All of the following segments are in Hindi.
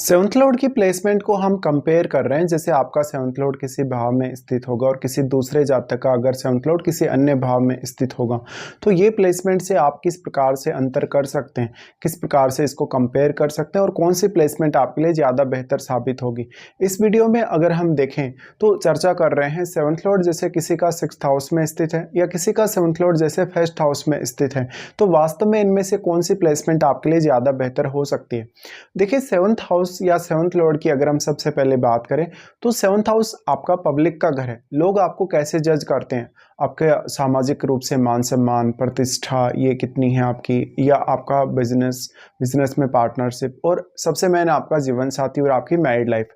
सेवंथ लॉर्ड की प्लेसमेंट को हम कंपेयर कर रहे हैं। जैसे आपका सेवंथ लॉर्ड किसी भाव में स्थित होगा और किसी दूसरे जातक का अगर सेवंथ लॉर्ड किसी अन्य भाव में स्थित होगा, तो ये प्लेसमेंट से आप किस प्रकार से अंतर कर सकते हैं, किस प्रकार से इसको कंपेयर कर सकते हैं और कौन सी प्लेसमेंट आपके लिए ज़्यादा बेहतर साबित होगी। इस वीडियो में अगर हम देखें तो चर्चा कर रहे हैं सेवंथ लॉर्ड जैसे किसी का सिक्स्थ हाउस में स्थित है या किसी का सेवंथ लॉर्ड जैसे फर्स्ट हाउस में स्थित है, तो वास्तव में इनमें से कौन सी प्लेसमेंट आपके लिए ज़्यादा बेहतर हो सकती है। देखिए, सेवंथ हाउस या सेवंथ लॉर्ड की अगर हम सबसे पहले बात करें तो सेवंथ हाउस आपका पब्लिक का घर है। लोग आपको कैसे जज करते हैं, आपके सामाजिक रूप से मान सम्मान, प्रतिष्ठा ये कितनी है आपकी, या आपका बिजनेस में पार्टनरशिप, और सबसे मेन आपका जीवन साथी और आपकी मैरिड लाइफ।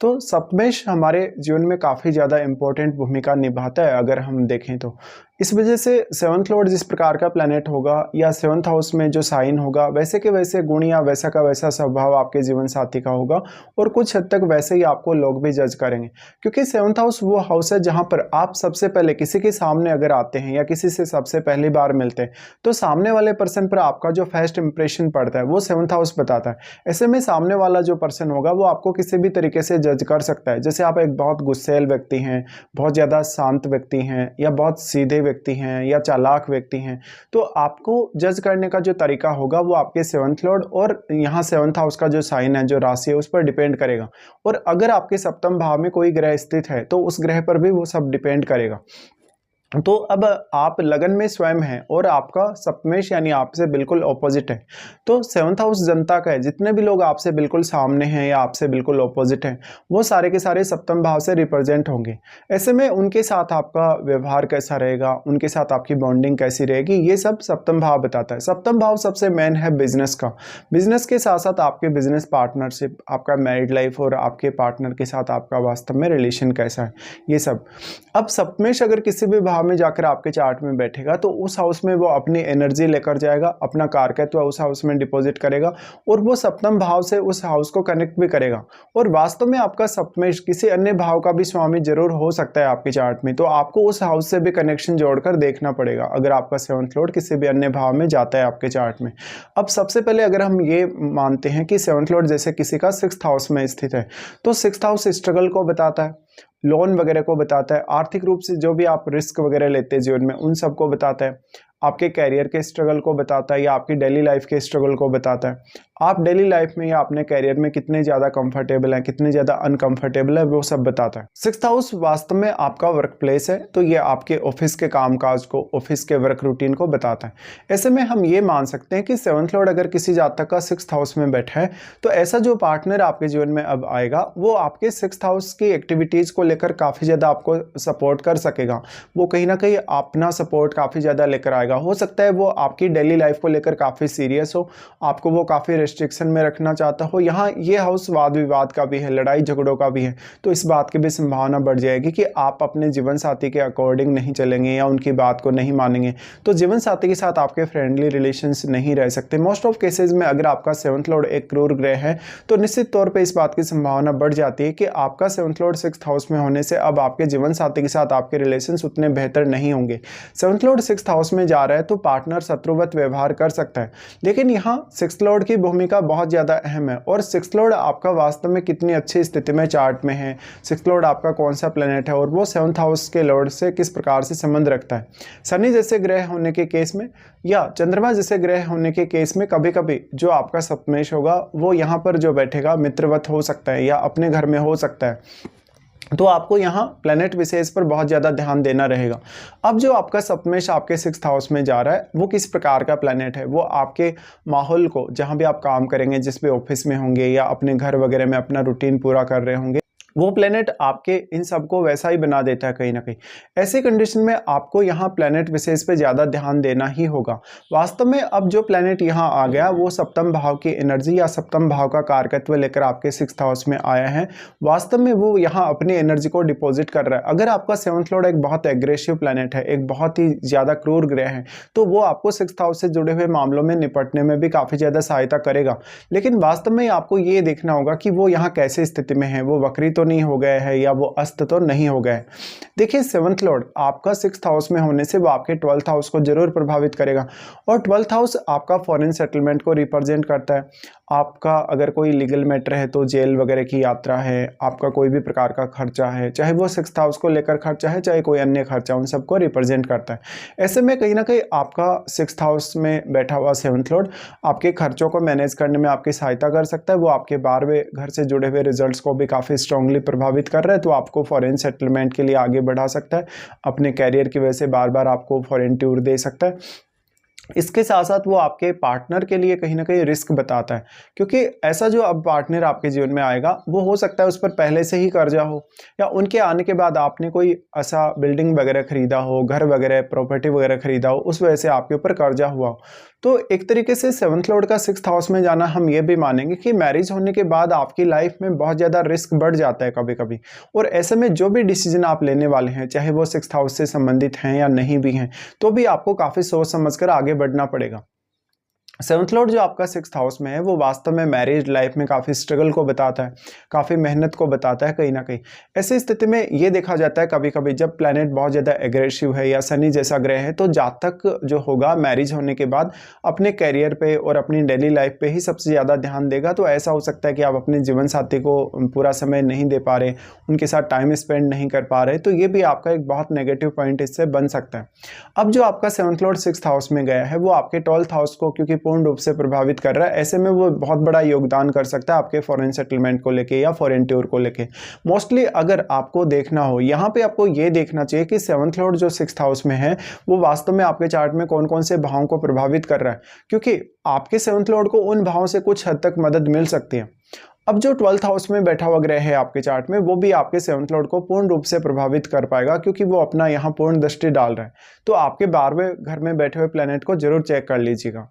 तो सप्तमेश हमारे जीवन में काफ़ी ज़्यादा इंपॉर्टेंट भूमिका निभाता है अगर हम देखें तो। इस वजह से सेवंथ लॉर्ड जिस प्रकार का प्लैनेट होगा या सेवंथ हाउस में जो साइन होगा, वैसे के वैसे गुण या वैसा का वैसा स्वभाव आपके जीवन साथी का होगा और कुछ हद तक वैसे ही आपको लोग भी जज करेंगे। क्योंकि सेवंथ हाउस वो हाउस है जहाँ पर आप सबसे पहले किसी के सामने अगर आते हैं या किसी से सबसे पहली बार मिलते हैं, तो सामने वाले पर्सन पर आपका जो फर्स्ट इंप्रेशन पड़ता है वो सेवंथ हाउस बताता है। ऐसे में सामने वाला जो पर्सन होगा वो आपको किसी भी तरीके से जज कर सकता है। जैसे आप एक बहुत गुस्सैल व्यक्ति हैं, बहुत ज़्यादा शांत व्यक्ति हैं, या बहुत सीधे व्यक्ति हैं, या चालाक व्यक्ति हैं, तो आपको जज करने का जो तरीका होगा वो आपके सेवंथ लॉर्ड और यहाँ सेवंथ हाउस का जो साइन है, जो राशि है, उस पर डिपेंड करेगा। और अगर आपके सप्तम भाव में कोई ग्रह स्थित है तो उस ग्रह पर भी वो सब डिपेंड करेगा। तो अब आप लगन में स्वयं हैं और आपका सप्तमेश यानी आपसे बिल्कुल ऑपोजिट है, तो सेवंथ हाउस जनता का है। जितने भी लोग आपसे बिल्कुल सामने हैं या आपसे बिल्कुल ऑपोजिट हैं, वो सारे के सारे सप्तम भाव से रिप्रेजेंट होंगे। ऐसे में उनके साथ आपका व्यवहार कैसा रहेगा, उनके साथ आपकी बॉन्डिंग कैसी रहेगी, ये सब सप्तम भाव बताता है। सप्तम भाव सबसे मेन है बिजनेस का। बिजनेस के साथ साथ आपके बिजनेस पार्टनरशिप, आपका मैरिड लाइफ और आपके पार्टनर के साथ आपका वास्तव में रिलेशन कैसा है, ये सब। अब सप्तमेश अगर किसी भी भाव में जाकर आपके चार्ट में बैठेगा तो उस हाउस में वो अपनी एनर्जी लेकर जाएगा, अपना कारकत्व उस हाउस में डिपॉजिट करेगा और वो सप्तम भाव से उस हाउस को कनेक्ट भी करेगा। और वास्तव में आपका सप्तमेश किसी अन्य भाव का भी स्वामी जरूर हो सकता है आपके चार्ट में, तो आपको उस हाउस से भी कनेक्शन जोड़कर देखना पड़ेगा अगर आपका सेवंथ लॉर्ड किसी भी अन्य भाव में जाता है आपके चार्ट में। अब सबसे पहले अगर हम ये मानते हैं कि सेवंथ लॉर्ड जैसे किसी का सिक्स्थ हाउस में स्थित है, तो सिक्स्थ हाउस स्ट्रगल को बताता है, लोन वगैरह को बताता है, आर्थिक रूप से जो भी आप रिस्क वगैरह लेते हैं जीवन में उन सब को बताता है, आपके कैरियर के स्ट्रगल को बताता है या आपकी डेली लाइफ के स्ट्रगल को बताता है। आप डेली लाइफ में या अपने कैरियर में कितने ज़्यादा कंफर्टेबल हैं, कितने ज़्यादा अनकंफर्टेबल है, वो सब बताता है। सिक्स्थ हाउस वास्तव में आपका वर्क प्लेस है, तो ये आपके ऑफिस के कामकाज को, ऑफिस के वर्क रूटीन को बताता है। ऐसे में हम ये मान सकते हैं कि सेवंथ लॉर्ड अगर किसी जातक का सिक्स्थ हाउस में बैठा है, तो ऐसा जो पार्टनर आपके जीवन में अब आएगा वो आपके सिक्स्थ हाउस की एक्टिविटीज़ को लेकर काफ़ी ज़्यादा आपको सपोर्ट कर सकेगा। वो कहीं ना कहीं अपना सपोर्ट काफ़ी ज़्यादा लेकर आएगा। हो सकता है वो आपकी डेली लाइफ को लेकर काफ़ी सीरियस हो, आपको वो काफ़ी रिस्ट्रिक्शन में रखना चाहता हो। यहाँ ये हाउस वाद विवाद का भी है, लड़ाई झगड़ों का भी है, तो इस बात की भी संभावना बढ़ जाएगी कि आप अपने जीवन साथी के अकॉर्डिंग नहीं चलेंगे या उनकी बात को नहीं मानेंगे, तो जीवन साथी के साथ आपके फ्रेंडली रिलेशंस नहीं रह सकते। मोस्ट ऑफ केसेस में अगर आपका सेवंथ लॉर्ड एक क्रूर ग्रह है तो निश्चित तौर पर इस बात की संभावना बढ़ जाती है कि आपका सेवंथ लॉर्ड सिक्स्थ हाउस में होने से अब आपके जीवन साथी के साथ आपके रिलेशंस उतने बेहतर नहीं होंगे। सेवंथ लॉर्ड सिक्स्थ हाउस में जा रहा है तो पार्टनर शत्रुवत व्यवहार कर सकता है, लेकिन यहाँ सिक्स्थ लॉर्ड की भूमिका बहुत ज़्यादा अहम है। और सिक्स्थ लॉर्ड आपका वास्तव में कितनी अच्छी स्थिति में चार्ट में है, सिक्स्थ लॉर्ड आपका कौन सा प्लेनेट है और वो सेवंथ हाउस के लॉर्ड से किस प्रकार से संबंध रखता है। शनि जैसे ग्रह होने के केस में या चंद्रमा जैसे ग्रह होने के केस में कभी कभी जो आपका सप्तमेश होगा वो यहाँ पर जो बैठेगा मित्रवत हो सकता है या अपने घर में हो सकता है, तो आपको यहाँ प्लेनेट विशेष पर बहुत ज़्यादा ध्यान देना रहेगा। अब जो आपका सप्तमेश आपके सिक्स्थ हाउस में जा रहा है वो किस प्रकार का प्लेनेट है, वो आपके माहौल को, जहाँ भी आप काम करेंगे, जिस भी ऑफिस में होंगे या अपने घर वगैरह में अपना रूटीन पूरा कर रहे होंगे, वो प्लेनेट आपके इन सब को वैसा ही बना देता है कहीं ना कहीं। ऐसी कंडीशन में आपको यहाँ प्लेनेट विशेष पे ज़्यादा ध्यान देना ही होगा। वास्तव में अब जो प्लेनेट यहाँ आ गया वो सप्तम भाव की एनर्जी या सप्तम भाव का कारकत्व लेकर आपके सिक्स्थ हाउस में आया है। वास्तव में वो यहाँ अपनी एनर्जी को डिपॉजिट कर रहा है। अगर आपका सेवंथ लॉर्ड एक बहुत एग्रेसिव प्लेनेट है, एक बहुत ही ज़्यादा क्रूर ग्रह है, तो वो आपको सिक्स्थ हाउस से जुड़े हुए मामलों में निपटने में भी काफ़ी ज़्यादा सहायता करेगा। लेकिन वास्तव में आपको ये देखना होगा कि वो यहाँ कैसे स्थिति में है, वो वक्री तो नहीं हो गए हैं या वो अस्त तो नहीं हो गए। देखिए, सेवंथ लॉर्ड आपका सिक्स्थ हाउस में होने से वो आपके ट्वेल्थ हाउस को जरूर प्रभावित करेगा और ट्वेल्थ हाउस आपका फॉरेन सेटलमेंट को रिप्रेजेंट करता है, आपका अगर कोई लीगल मैटर है तो जेल वगैरह की यात्रा है, आपका कोई भी प्रकार का खर्चा है, चाहे वो सिक्स्थ हाउस को लेकर खर्चा है, चाहे कोई अन्य खर्चा, उन सबको रिप्रेजेंट करता है। ऐसे में कहीं ना कहीं आपका सिक्स्थ हाउस में बैठा हुआ सेवंथ लॉर्ड आपके खर्चों को मैनेज करने में आपकी सहायता कर सकता है। वो आपके 12वें घर से जुड़े हुए रिजल्ट्स को भी काफ़ी स्ट्रांगली प्रभावित कर रहा है, तो आपको फॉरेन सेटलमेंट के लिए आगे बढ़ा सकता है। अपने कैरियर की वजह से बार बार आपको फॉरेन टूर दे सकता है। इसके साथ साथ वो आपके पार्टनर के लिए कहीं ना कहीं रिस्क बताता है, क्योंकि ऐसा जो अब पार्टनर आपके जीवन में आएगा वो हो सकता है उस पर पहले से ही कर्जा हो, या उनके आने के बाद आपने कोई ऐसा बिल्डिंग वगैरह खरीदा हो, घर वगैरह प्रॉपर्टी वगैरह खरीदा हो, उस वजह से आपके ऊपर कर्जा हुआ हो। तो एक तरीके से सेवंथ लॉर्ड का सिक्स्थ हाउस में जाना, हम ये भी मानेंगे कि मैरिज होने के बाद आपकी लाइफ में बहुत ज़्यादा रिस्क बढ़ जाता है कभी कभी, और ऐसे में जो भी डिसीजन आप लेने वाले हैं, चाहे वो सिक्स्थ हाउस से संबंधित हैं या नहीं भी हैं, तो भी आपको काफ़ी सोच समझकर आगे बढ़ना पड़ेगा। सेवंथ लॉर्ड जो आपका सिक्स्थ हाउस में है वो वास्तव में मैरिज लाइफ में काफ़ी स्ट्रगल को बताता है, काफ़ी मेहनत को बताता है कहीं ना कहीं। ऐसी स्थिति में ये देखा जाता है कभी कभी जब प्लैनेट बहुत ज़्यादा एग्रेसिव है या शनि जैसा ग्रह है, तो जातक जो होगा मैरिज होने के बाद अपने कैरियर पे और अपनी डेली लाइफ पे ही सबसे ज़्यादा ध्यान देगा। तो ऐसा हो सकता है कि आप अपने जीवन साथी को पूरा समय नहीं दे पा रहे, उनके साथ टाइम स्पेंड नहीं कर पा रहे, तो ये भी आपका एक बहुत नेगेटिव पॉइंट इससे बन सकता है। अब जो आपका सेवंथ लॉर्ड सिक्स्थ हाउस में गया है वो आपके 12th हाउस को क्योंकि पूर्ण रूप से प्रभावित कर रहा है, ऐसे में वो बहुत बड़ा योगदान कर सकता है आपके फॉरेन सेटलमेंट को लेके या फॉरेन टूर को लेके। मोस्टली अगर आपको देखना हो, यहाँ पे आपको ये देखना चाहिए कि सेवंथ लॉर्ड जो सिक्स्थ हाउस में है वो वास्तव में आपके चार्ट में कौन कौन से भावों को प्रभावित कर रहा है, क्योंकि आपके सेवंथ लॉर्ड को उन भावों से कुछ हद तक मदद मिल सकती है। अब जो 12th हाउस में बैठा हुआ ग्रह है आपके चार्ट में, वो भी आपके सेवंथ लॉर्ड को पूर्ण रूप से प्रभावित कर पाएगा, क्योंकि वो अपना यहाँ पूर्ण दृष्टि डाल रहा है। तो आपके 12वें घर में बैठे हुए प्लैनेट को जरूर चेक कर लीजिएगा।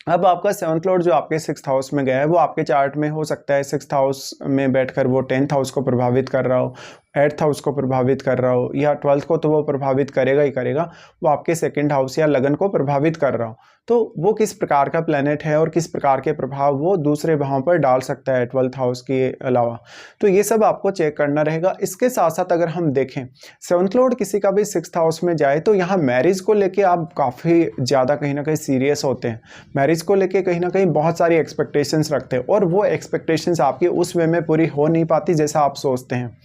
अब आपका सेवंथ लॉर्ड जो आपके सिक्स्थ हाउस में गया है वो आपके चार्ट में हो सकता है सिक्स्थ हाउस में बैठकर वो 10th हाउस को प्रभावित कर रहा हो, 8th हाउस को प्रभावित कर रहा हो, या 12th को तो वो प्रभावित करेगा ही करेगा, वो आपके 2nd हाउस या लगन को प्रभावित कर रहा हो। तो वो किस प्रकार का प्लैनेट है और किस प्रकार के प्रभाव वो दूसरे भावों पर डाल सकता है 12th हाउस के अलावा, तो ये सब आपको चेक करना रहेगा। इसके साथ साथ अगर हम देखें सेवंथ लॉर्ड किसी का भी सिक्स्थ हाउस में जाए तो यहाँ मैरिज को लेके आप काफ़ी ज़्यादा कहीं ना कहीं सीरियस होते हैं, मैरिज को लेके कहीं ना कहीं बहुत सारी एक्सपेक्टेशंस रखते हैं, और वो एक्सपेक्टेशंस आपकी उस वे में पूरी हो नहीं पाती जैसा आप सोचते हैं।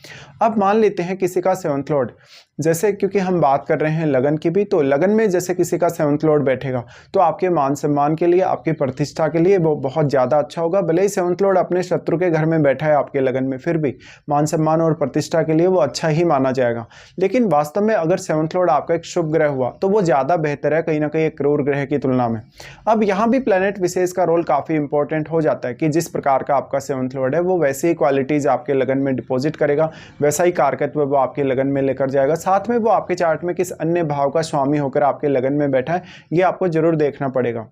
अब मान लेते हैं किसी का सेवंथ लॉर्ड, जैसे क्योंकि हम बात कर रहे हैं लगन की भी, तो लगन में जैसे किसी का सेवंथ लॉर्ड बैठेगा तो आपके मान सम्मान के लिए, आपकी प्रतिष्ठा के लिए वो बहुत ज़्यादा अच्छा होगा। भले ही सेवंथ लॉर्ड अपने शत्रु के घर में बैठा है आपके लगन में, फिर भी मान सम्मान और प्रतिष्ठा के लिए वो अच्छा ही माना जाएगा। लेकिन वास्तव में अगर सेवंथ लॉर्ड आपका एक शुभ ग्रह हुआ तो वो ज़्यादा बेहतर है कहीं ना कहीं एक क्रूर ग्रह की तुलना में। अब यहाँ भी प्लैनेट विशेष का रोल काफ़ी इंपॉर्टेंट हो जाता है कि जिस प्रकार का आपका सेवंथ लॉर्ड है वो वैसे ही क्वालिटीज़ आपके लगन में डिपॉजिट करेगा, वैसा ही कारकत्व वो आपके लगन में लेकर जाएगा। साथ में वो आपके चार्ट में किस अन्य भाव का स्वामी होकर आपके लगन में बैठा है ये आपको जरूर देखना पड़ेगा।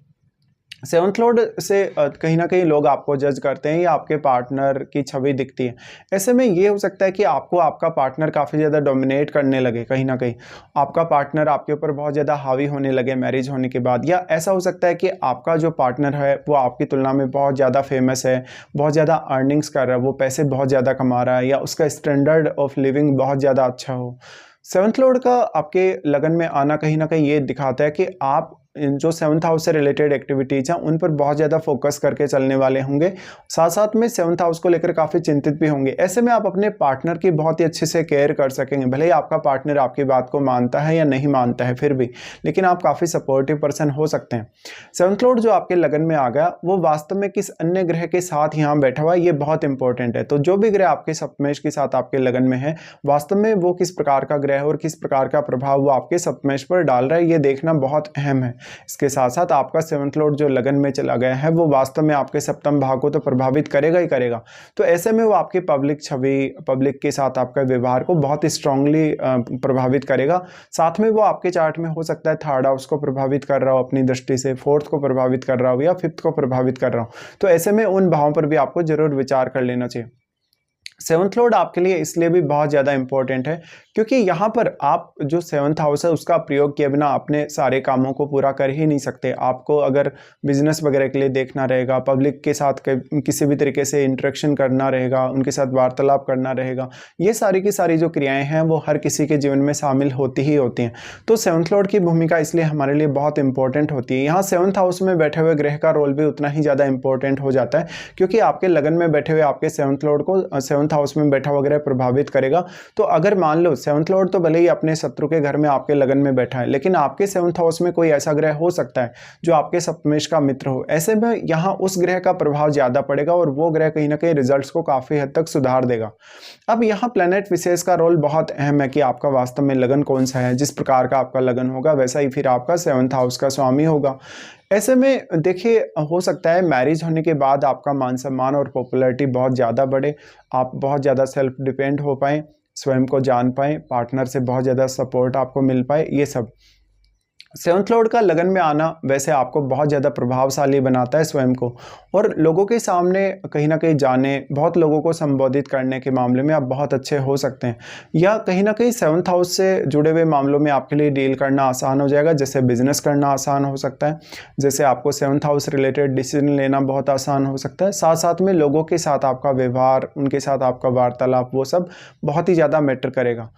सेवंथ लॉर्ड से कहीं ना कहीं लोग आपको जज करते हैं या आपके पार्टनर की छवि दिखती है। ऐसे में ये हो सकता है कि आपको आपका पार्टनर काफ़ी ज़्यादा डोमिनेट करने लगे, कहीं ना कहीं आपका पार्टनर आपके ऊपर बहुत ज़्यादा हावी होने लगे मैरिज होने के बाद, या ऐसा हो सकता है कि आपका जो पार्टनर है वो आपकी तुलना में बहुत ज़्यादा फेमस है, बहुत ज़्यादा अर्निंग्स कर रहा है, वो पैसे बहुत ज़्यादा कमा रहा है, या उसका स्टैंडर्ड ऑफ लिविंग बहुत ज़्यादा अच्छा हो। सेवंथ लॉर्ड का आपके लगन में आना कहीं ना कहीं ये दिखाता है कि आप जो सेवंथ हाउस से रिलेटेड एक्टिविटीज हैं उन पर बहुत ज़्यादा फोकस करके चलने वाले होंगे, साथ साथ में सेवंथ हाउस को लेकर काफ़ी चिंतित भी होंगे। ऐसे में आप अपने पार्टनर की बहुत ही अच्छे से केयर कर सकेंगे, भले ही आपका पार्टनर आपकी बात को मानता है या नहीं मानता है फिर भी, लेकिन आप काफ़ी सपोर्टिव पर्सन हो सकते हैं। सेवंथ लॉर्ड जो आपके लगन में आ गया वो वास्तव में किस अन्य ग्रह के साथ यहाँ बैठा हुआ है ये बहुत इंपॉर्टेंट है। तो जो भी ग्रह आपके सप्तमेश के साथ आपके लगन में है, वास्तव में वो किस प्रकार का ग्रह है और किस प्रकार का प्रभाव वो आपके सप्तमेश पर डाल रहा है ये देखना बहुत अहम है। इसके साथ साथ आपका सेवंथ लॉर्ड जो लगन में चला गया है वो वास्तव में आपके सप्तम भाव को तो प्रभावित करेगा ही करेगा, तो ऐसे में वो आपकी पब्लिक छवि, पब्लिक के साथ आपका व्यवहार को बहुत स्ट्रांगली प्रभावित करेगा। साथ में वो आपके चार्ट में हो सकता है 3rd हाउस को प्रभावित कर रहा हो अपनी दृष्टि से, 4th को प्रभावित कर रहा हो या 5th को प्रभावित कर रहा हो, तो ऐसे में उन भावों पर भी आपको जरूर विचार कर लेना चाहिए। सेवंथ लॉर्ड आपके लिए इसलिए भी बहुत ज़्यादा इंपॉर्टेंट है क्योंकि यहाँ पर आप जो सेवंथ हाउस है उसका प्रयोग किए बिना अपने सारे कामों को पूरा कर ही नहीं सकते। आपको अगर बिजनेस वगैरह के लिए देखना रहेगा, पब्लिक के साथ किसी भी तरीके से इंटरेक्शन करना रहेगा, उनके साथ वार्तालाप करना रहेगा, ये सारी की सारी जो क्रियाएं हैं वो हर किसी के जीवन में शामिल होती ही होती हैं। तो सेवंथ लॉर्ड की भूमिका इसलिए हमारे लिए बहुत इंपॉर्टेंट होती है। यहाँ सेवंथ हाउस में बैठे हुए ग्रह का रोल भी उतना ही ज़्यादा इंपॉर्टेंट हो जाता है क्योंकि आपके लगन में बैठे हुए आपके सेवंथ लॉर्ड को सेवंथ हाउस में बैठा हुआ ग्रह प्रभावित करेगा। तो अगर मान लो सेवंथ लॉर्ड तो भले ही अपने शत्रु के घर में आपके लगन में बैठा है, लेकिन आपके सेवंथ हाउस में कोई ऐसा ग्रह हो सकता है जो आपके सप्तमेश का मित्र हो। ऐसे में यहाँ उस ग्रह का प्रभाव ज्यादा पड़ेगा और वो ग्रह कहीं ना कहीं रिजल्ट्स को काफी हद तक सुधार देगा। अब यहाँ प्लेनेट विशेष का रोल बहुत अहम है कि आपका वास्तव में लगन कौन सा है। जिस प्रकार का आपका लगन होगा वैसा ही फिर आपका सेवंथ हाउस का स्वामी होगा। ऐसे में देखिए, हो सकता है मैरिज होने के बाद आपका मान सम्मान और पॉपुलैरिटी बहुत ज़्यादा बढ़े, आप बहुत ज़्यादा सेल्फ डिपेंड हो पाएँ, स्वयं को जान पाएँ, पार्टनर से बहुत ज़्यादा सपोर्ट आपको मिल पाए। ये सब सेवंथ लॉर्ड का लगन में आना वैसे आपको बहुत ज़्यादा प्रभावशाली बनाता है स्वयं को, और लोगों के सामने कहीं ना कहीं जाने, बहुत लोगों को संबोधित करने के मामले में आप बहुत अच्छे हो सकते हैं। या कहीं ना कहीं सेवंथ हाउस से जुड़े हुए मामलों में आपके लिए डील करना आसान हो जाएगा। जैसे बिजनेस करना आसान हो सकता है, जैसे आपको सेवंथ हाउस रिलेटेड डिसीजन लेना बहुत आसान हो सकता है। साथ साथ में लोगों के साथ आपका व्यवहार, उनके साथ आपका वार्तालाप, वो सब बहुत ही ज़्यादा मैटर करेगा।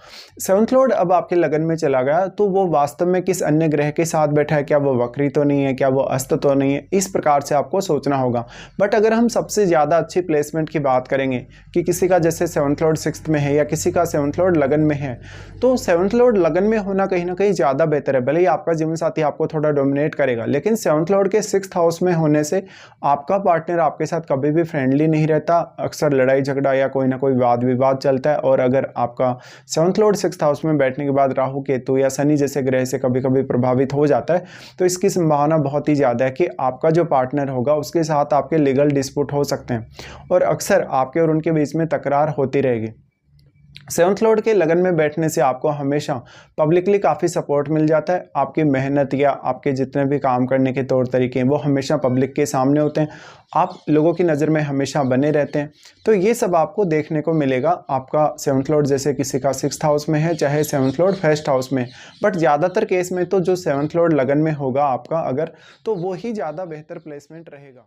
सेवंथ लॉर्ड अब आपके लगन में चला गया तो वो वास्तव में किस अन्य ग्रह के साथ बैठा है, क्या वो वक्री तो नहीं है, क्या वो अस्त तो नहीं है, इस प्रकार से आपको सोचना होगा। बट अगर हम सबसे ज़्यादा अच्छी प्लेसमेंट की बात करेंगे कि किसी का जैसे सेवंथ लॉर्ड सिक्स्थ में है या किसी का सेवंथ लॉर्ड लगन में है, तो सेवंथ लॉर्ड लगन में होना कहीं ना कहीं ज़्यादा बेहतर है। भले ही आपका जीवन साथी आपको थोड़ा डोमिनेट करेगा, लेकिन सेवंथ लॉर्ड के सिक्स्थ हाउस में होने से आपका पार्टनर आपके साथ कभी भी फ्रेंडली नहीं रहता, अक्सर लड़ाई झगड़ा या कोई ना कोई वाद विवाद चलता है। और अगर आपका सेवंथ लॉर्ड सिक्स्थ हाउस में बैठने के बाद राहु केतु या शनि जैसे ग्रह से कभी कभी प्रभावित हो जाता है, तो इसकी संभावना बहुत ही ज़्यादा है कि आपका जो पार्टनर होगा उसके साथ आपके लीगल डिस्प्यूट हो सकते हैं और अक्सर आपके और उनके बीच में तकरार होती रहेगी। सेवंथ लॉर्ड के लगन में बैठने से आपको हमेशा पब्लिकली काफ़ी सपोर्ट मिल जाता है। आपकी मेहनत या आपके जितने भी काम करने के तौर तरीके हैं वो हमेशा पब्लिक के सामने होते हैं, आप लोगों की नज़र में हमेशा बने रहते हैं। तो ये सब आपको देखने को मिलेगा। आपका सेवंथ लॉर्ड जैसे किसी का सिक्स्थ हाउस में है, चाहे सेवंथ लॉर्ड फर्स्ट हाउस में, बट ज़्यादातर केस में तो जो सेवंथ लॉर्ड लगन में होगा आपका अगर, तो वो ही ज़्यादा बेहतर प्लेसमेंट रहेगा।